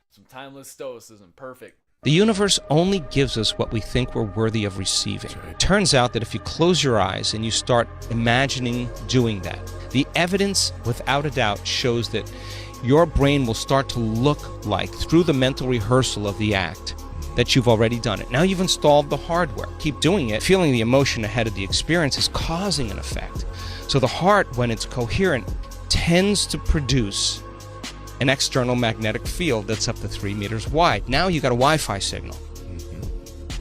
Some timeless stoicism. Perfect. The universe only gives us what we think we're worthy of receiving. It turns out that if you close your eyes and you start imagining doing that, the evidence, without a doubt, shows that your brain will start to look like, through the mental rehearsal of the act, that you've already done it. Now you've installed the hardware. Keep doing it. Feeling the emotion ahead of the experience is causing an effect. So the heart, when it's coherent, tends to produce an external magnetic field that's up to 3 meters wide. Now you got a Wi-Fi signal.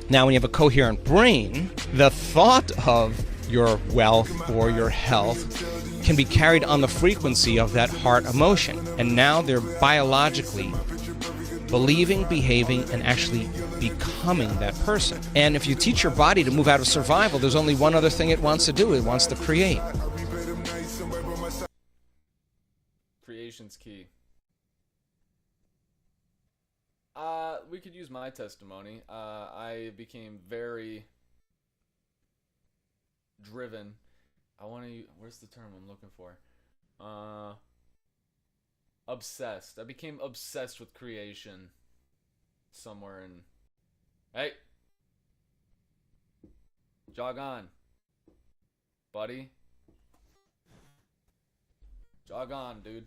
Now when you have a coherent brain, the thought of your wealth or your health can be carried on the frequency of that heart emotion. And now they're biologically believing, behaving, and actually becoming that person. And if you teach your body to move out of survival, there's only one other thing it wants to do. It wants to create. Creation's key. We could use my testimony. I became very driven. Where's the term I'm looking for? Obsessed. I became obsessed with creation somewhere in... Hey! Jog on, buddy. Jog on, dude.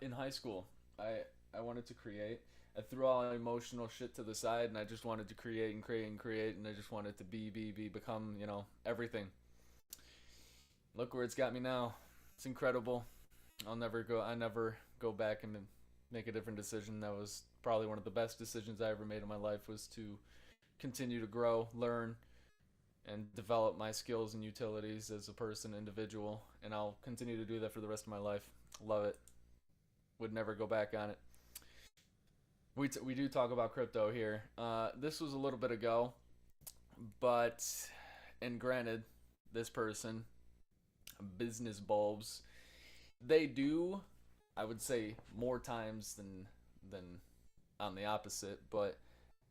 In high school, I wanted to create. I threw all my emotional shit to the side, and I just wanted to create and create and create, and I just wanted to become, everything. Look where it's got me now. It's incredible. I never go back and make a different decision. That was probably one of the best decisions I ever made in my life, was to continue to grow, learn, and develop my skills and utilities as a person, individual, and I'll continue to do that for the rest of my life. Love it. Would never go back on it. We do talk about crypto here. This was a little bit ago, and granted, this person, Business Bulbs, they do, I would say, more times than on the opposite, but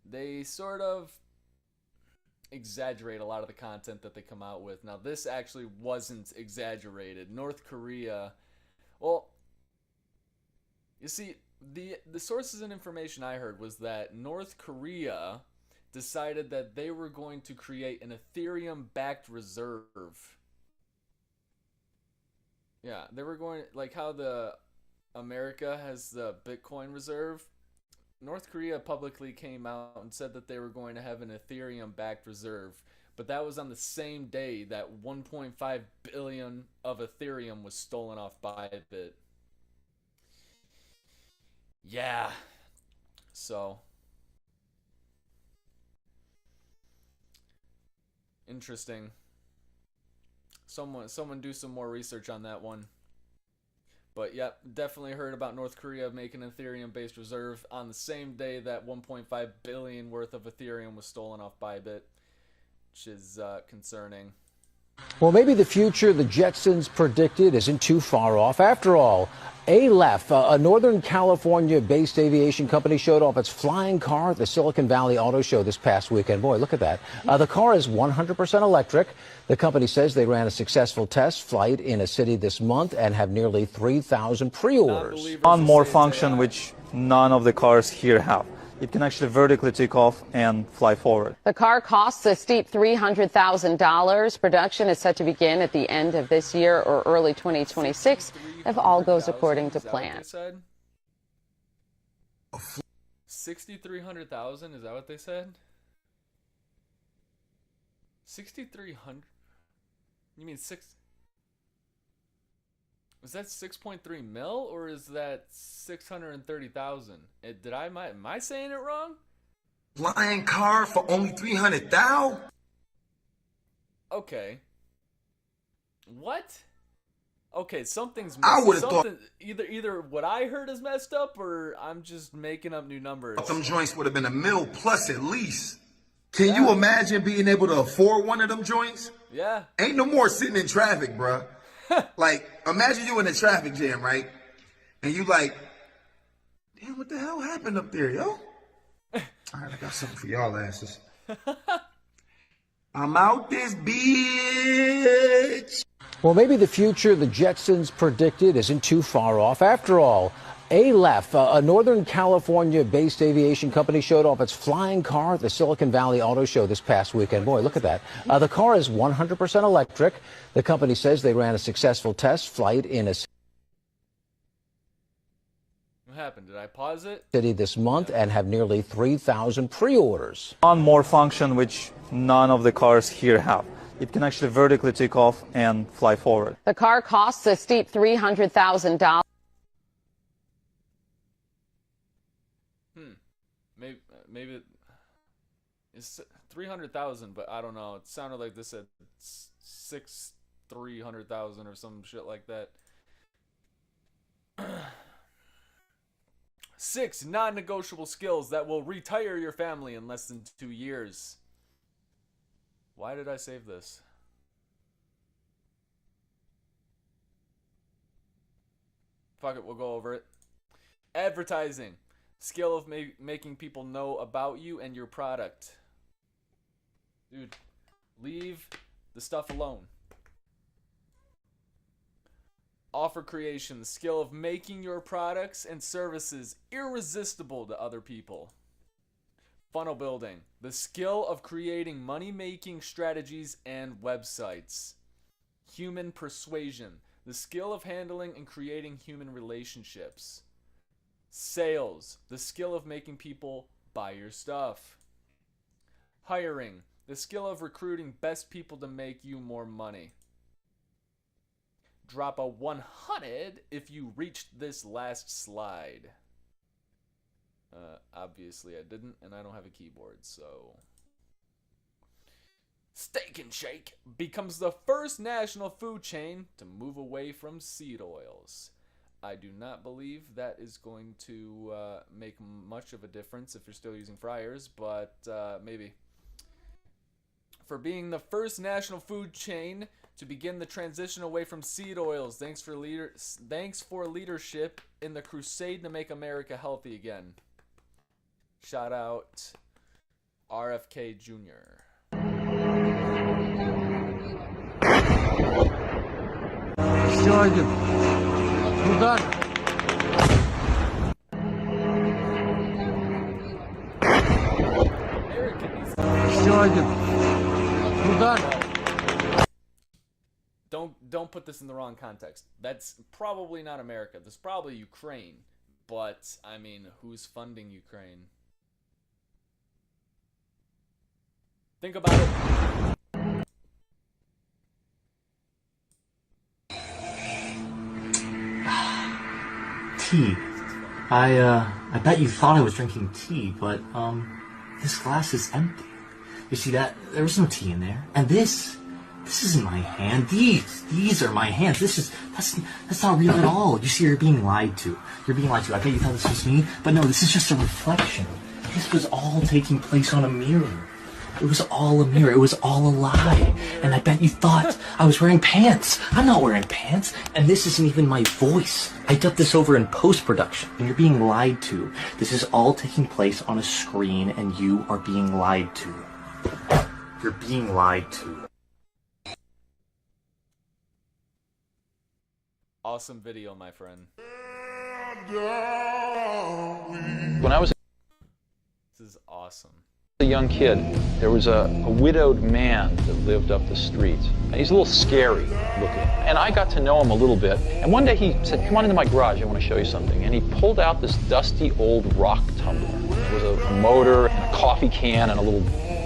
they sort of exaggerate a lot of the content that they come out with. Now, this actually wasn't exaggerated. North Korea, well, you see, the sources and information I heard was that North Korea decided that they were going to create an Ethereum-backed reserve. Yeah, they were going, like how America has the Bitcoin reserve. North Korea publicly came out and said that they were going to have an Ethereum-backed reserve. But that was on the same day that 1.5 billion of Ethereum was stolen off Bybit. Yeah. So, Interesting. Someone do some more research on that one. But yep, definitely heard about North Korea making an Ethereum-based reserve on the same day that 1.5 billion worth of Ethereum was stolen off Bybit, which is concerning. Well, maybe the future the Jetsons predicted isn't too far off. After all, Aleph, a Northern California-based aviation company, showed off its flying car at the Silicon Valley Auto Show this past weekend. Boy, look at that. The car is 100% electric. The company says they ran a successful test flight in a city this month and have nearly 3,000 pre-orders. One more function which none of the cars here have. It can actually vertically take off and fly forward. The car costs a steep $300,000. Production is set to begin at the end of this year or early 2026 if all goes according to plan. $6,300,000, is that what they said? 6,300. You mean was that 6.3 mil or is that 630,000? Am I saying it wrong? Flying car for only 300,000? Okay. What? Okay, something's messed. I would have thought either what I heard is messed up or I'm just making up new numbers. some joints would have been $1 million plus at least. Can you imagine being able to afford one of them joints? Yeah. Ain't no more sitting in traffic, bruh. Like, imagine you in a traffic jam, right? And you like, damn, what the hell happened up there, yo? All right, I got something for y'all asses. I'm out this bitch. Well, maybe the future the Jetsons predicted isn't too far off. After all, Aleph, a Northern California-based aviation company, showed off its flying car at the Silicon Valley Auto Show this past weekend. Boy, look at that. The car is 100% electric. The company says they ran a successful test flight in a What happened? Did I pause it? city this month and have nearly 3,000 pre-orders. One more function which none of the cars here have. It can actually vertically take off and fly forward. The car costs a steep $300,000. Maybe it's 300,000, but I don't know. It sounded like this said 300,000 or some shit like that. 6 non-negotiable skills that will retire your family in less than 2 years. Why did I save this? Fuck it, we'll go over it. Advertising. Skill of making people know about you and your product. Dude, leave the stuff alone. Offer creation. The skill of making your products and services irresistible to other people. Funnel building. The skill of creating money-making strategies and websites. Human persuasion. The skill of handling and creating human relationships. Sales, the skill of making people buy your stuff. Hiring, the skill of recruiting best people to make you more money. Drop a 100 if you reached this last slide. Obviously I didn't, and I don't have a keyboard, so... Steak and Shake becomes the first national food chain to move away from seed oils. I do not believe that is going to make much of a difference if you're still using fryers, but maybe. For being the first national food chain to begin the transition away from seed oils, thanks for leadership in the crusade to make America healthy again. Shout out RFK Jr. Don't put this in the wrong context. That's probably not America. This is probably Ukraine. But, I mean, who's funding Ukraine? Think about it. Tea. I bet you thought I was drinking tea, but, this glass is empty. You see that? There was no tea in there. And this isn't my hand. These are my hands. That's not real at all. You see, you're being lied to. You're being lied to. I bet you thought this was me, but no, this is just a reflection. This was all taking place on a mirror. It was all a mirror. It was all a lie. And I bet you thought I was wearing pants. I'm not wearing pants. And this isn't even my voice. I dubbed this over in post-production. And you're being lied to. This is all taking place on a screen, and you are being lied to. You're being lied to. Awesome video, my friend. When I was This is awesome. a young kid, there was a widowed man that lived up the street. And he's a little scary looking. And I got to know him a little bit. And one day he said, come on into my garage, I want to show you something. And he pulled out this dusty old rock tumbler. There was a motor and a coffee can and a little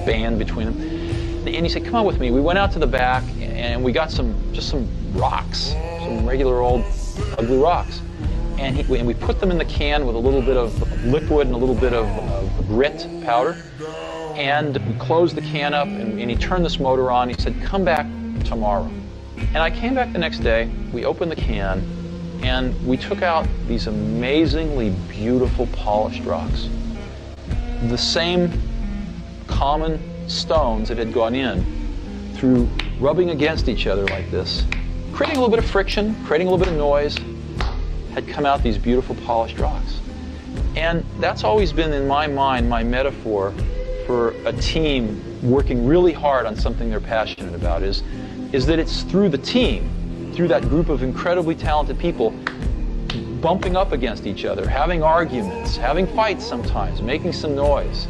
band between them. And he said, come on with me. We went out to the back and we got some rocks, some regular old ugly rocks. And we put them in the can with a little bit of liquid and a little bit of grit powder. And we closed the can up, and he turned this motor on. He said, come back tomorrow. And I came back the next day. We opened the can, and we took out these amazingly beautiful polished rocks. The same common stones that had gone in through rubbing against each other like this, creating a little bit of friction, creating a little bit of noise, had come out these beautiful polished rocks. And that's always been in my mind my metaphor for a team working really hard on something they're passionate about is that it's through the team, through that group of incredibly talented people bumping up against each other, having arguments, having fights sometimes, making some noise,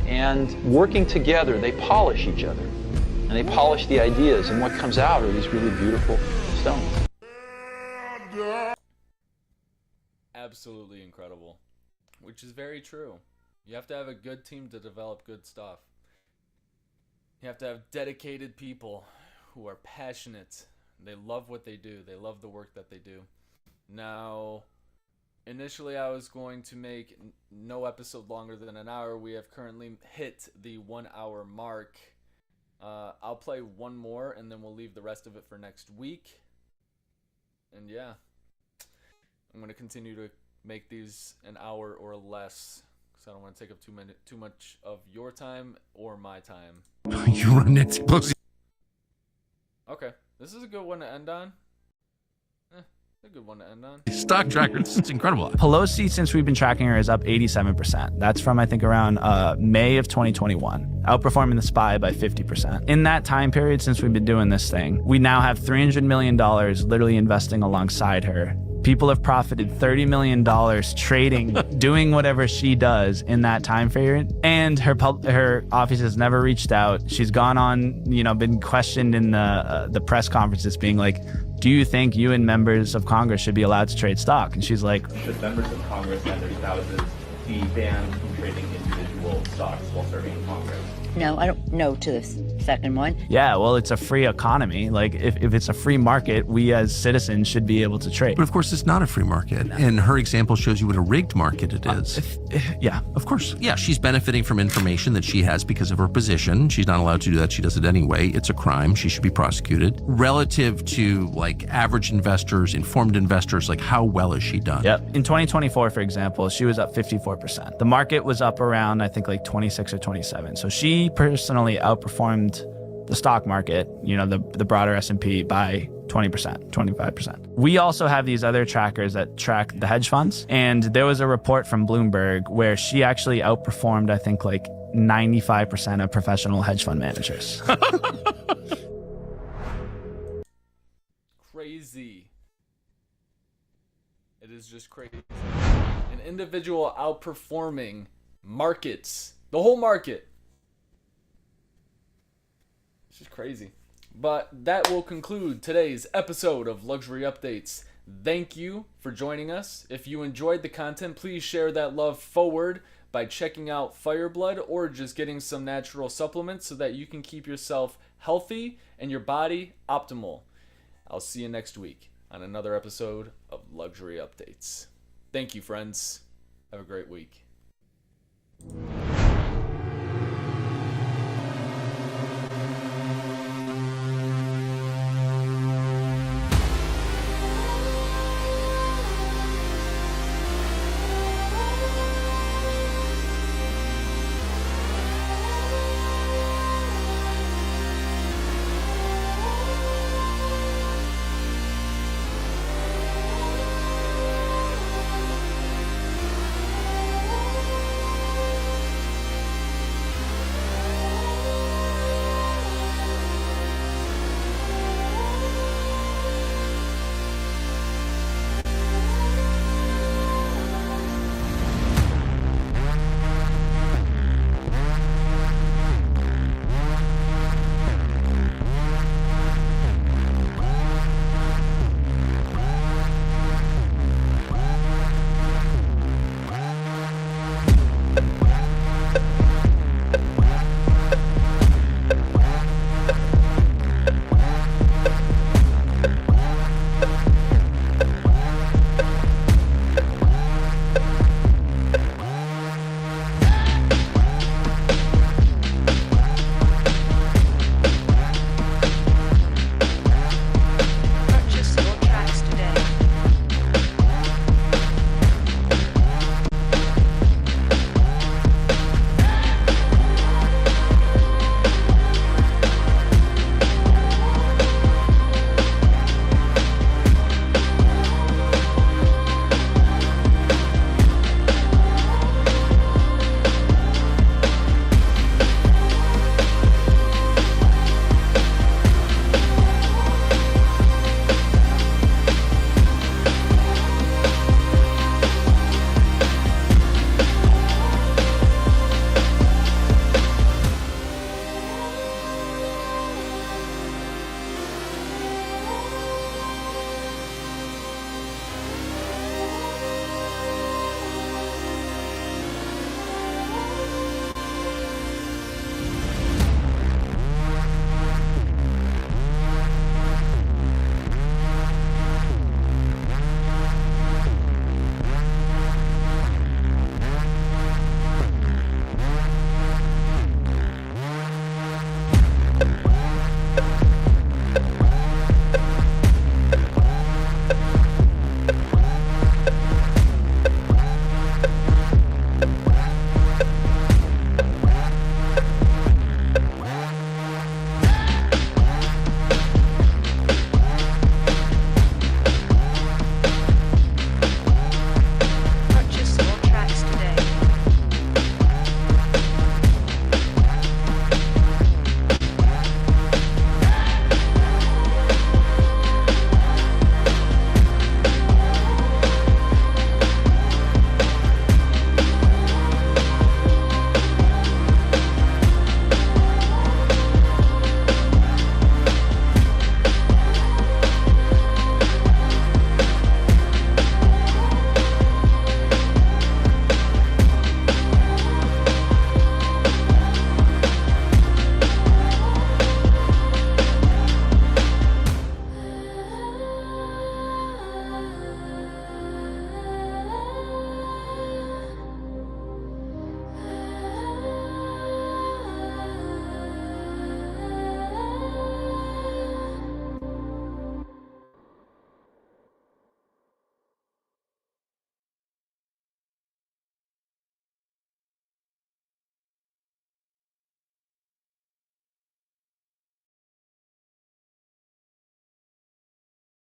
and working together, they polish each other. And they polish the ideas, and what comes out are these really beautiful stones. Absolutely incredible. Which is very true. You have to have a good team to develop good stuff. You have to have dedicated people who are passionate. They love what they do. They love the work that they do. Now, initially I was going to make no episode longer than an hour. We have currently hit the 1 hour mark. I'll play one more and then we'll leave the rest of it for next week. And yeah, I'm going to continue to make these an hour or less because I don't want to take up too much of your time or my time. You run explosive. Okay, this is a good one to end on. A good one to end on. Stock tracker, it's incredible. Pelosi, since we've been tracking her, is up 87%. That's from, I think, around May of 2021, outperforming the SPY by 50%. In that time period, since we've been doing this thing, we now have $300 million literally investing alongside her. People have profited $30 million trading, doing whatever she does in that time period. And her office has never reached out. She's gone on, been questioned in the press conferences being like, do you think you and members of Congress should be allowed to trade stock? And she's like, should members of Congress and their spouses be banned from trading individual stocks while serving in Congress? No, I don't know to the second one. Yeah, well, it's a free economy. Like, if it's a free market, we as citizens should be able to trade. But of course, it's not a free market. And her example shows you what a rigged market it is. Yeah. Of course. Yeah, she's benefiting from information that she has because of her position. She's not allowed to do that. She does it anyway. It's a crime. She should be prosecuted. Relative to, like, average investors, informed investors, like, how well has she done? Yep. In 2024, for example, she was up 54%. The market was up around, I think, like 26 or 27. So she personally outperformed the stock market, the broader S&P by 20%, 25%. We also have these other trackers that track the hedge funds. And there was a report from Bloomberg where she actually outperformed, I think, like 95% of professional hedge fund managers. Crazy. It is just crazy. An individual outperforming markets, the whole market. It's just crazy. But that will conclude today's episode of Luxury Updates. Thank you for joining us. If you enjoyed the content, please share that love forward by checking out Fireblood or just getting some natural supplements so that you can keep yourself healthy and your body optimal. I'll see you next week on another episode of Luxury Updates. Thank you, friends. Have a great week.